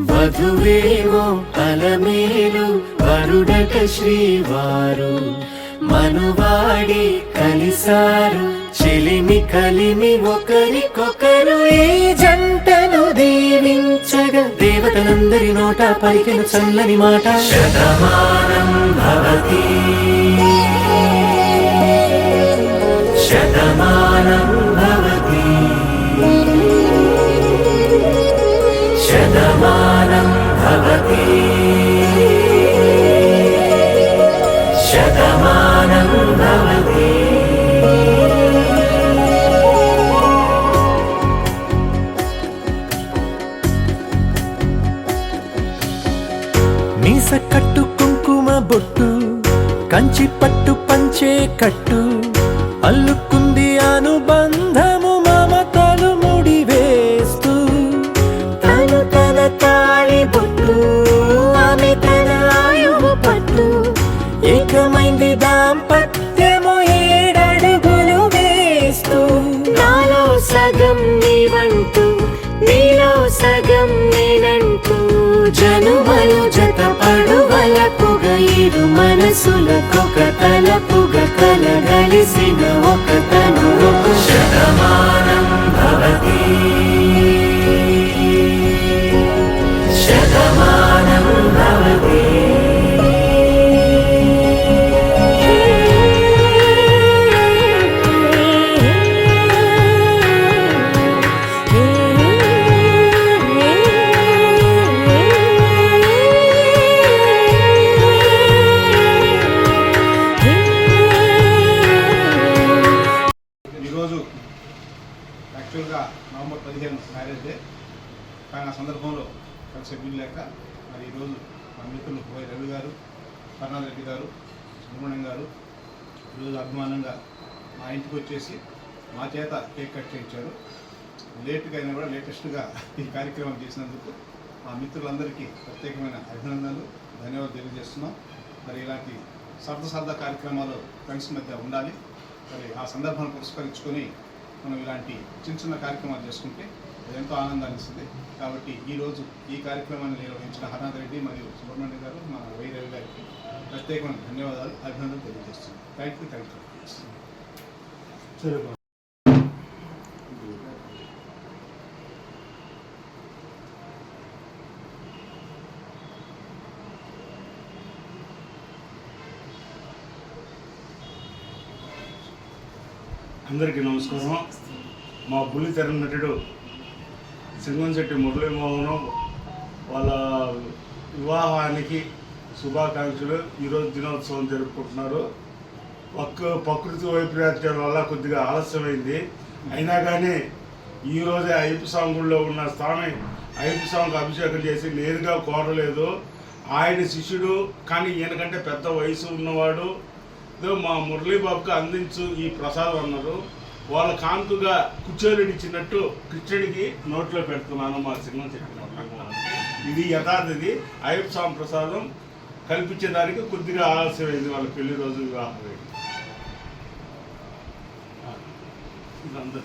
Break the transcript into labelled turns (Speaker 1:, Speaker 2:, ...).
Speaker 1: వధువేమో అలమేలు వరుడట శ్రీవారు మనువాడి కలిసారు చెలిమి కలిమి ఒకరికొకరు ఈ జంటను దీవించగా దేవతలందరి నోట పలికిన చల్లని మాట శతమానం భవతి శతమానం భవతి శతమానం భవతి శతమానం భవతి. మీస కట్టు కుంకుమ బొట్టు కంచి పట్టు పంచే కట్టు అల్లుకుంది అనుబంధము మమతలు ముడివేస్తూ తను తన తాళి బొట్టు ఆమె తన ఆయువు పట్టు ఏకమైంది దాంపత్యము 7 అడుగులు వేస్తూ నాలో సగం నీవంటూ నీలో సగం నేనంటూ జనుమలు జత పడువలపుగ ఇరు మనసులకొక తలపుగ కలగలిసిన ఒక తను శతమానం భవతి శతమానం భవతి.
Speaker 2: యాక్చువల్గా నవంబర్ 15 మ్యారేజ్ డే, కానీ ఆ సందర్భంలో కలిసి వీలు లేక మరి ఈరోజు మా మిత్రులు వై రవి గారు, కర్ణాల రెడ్డి గారు, సుబ్రహ్మణ్యం గారు ఈరోజు అభిమానంగా మా ఇంటికి వచ్చేసి మా చేత కేక్ కట్ చేయించారు. లేట్గా అయినా కూడా లేటెస్ట్గా ఈ కార్యక్రమం చేసినందుకు మా మిత్రులందరికీ ప్రత్యేకమైన అభినందనలు, ధన్యవాదాలు తెలియజేస్తున్నాం. మరి ఇలాంటి సరదా కార్యక్రమాలు ఫ్రెండ్స్ మధ్య ఉండాలి. మరి ఆ సందర్భాన్ని పురస్కరించుకొని మనం ఇలాంటి చిన్న కార్యక్రమాలు చేసుకుంటే అది ఎంతో ఆనందాన్ని ఇస్తుంది. కాబట్టి ఈరోజు ఈ కార్యక్రమాన్ని నిర్వహించిన హర్నాథ్ రెడ్డి మరియు సుబ్రహ్మణ్యం గారు, మా వై రవి గారికి ప్రత్యేకమైన ధన్యవాదాలు, అభినందనలు తెలియజేస్తున్నాను. Thank you.
Speaker 3: అందరికీ నమస్కారం. మా బుల్లితెర నటుడు సింగంశెట్టి మురళీమోహన్ వాళ్ళ వివాహానికి శుభాకాంక్షలు. ఈరోజు దినోత్సవం జరుపుకుంటున్నారు. ప్రకృతి వైపరీత్యాల వల్ల కొద్దిగా ఆలస్యమైంది. అయినా కానీ ఈరోజే అయ్యప్ప స్వామి గుడిలో ఉన్న స్వామి అయ్యప్ప స్వామికి అభిషేకం చేసి నేరుగా కోరలేదు. ఆయన శిష్యుడు, కానీ ఈయనకంటే పెద్ద వయసు ఉన్నవాడు. మా మురళీబాబుకి అందించు ఈ ప్రసాదం అన్నారు. వాళ్ళ కానుకగా కుచేరుడు ఇచ్చినట్టు కృష్ణుడికి నోట్లో పెడుతున్నాను మా సింగం చెప్పిన. ఇది యథార్థది. అయ్యప్ప స్వామి ప్రసాదం కల్పించేదానికి కొద్దిగా ఆలస్యమైంది వాళ్ళ పెళ్లి రోజు వివాహం. ఇది ఉంది.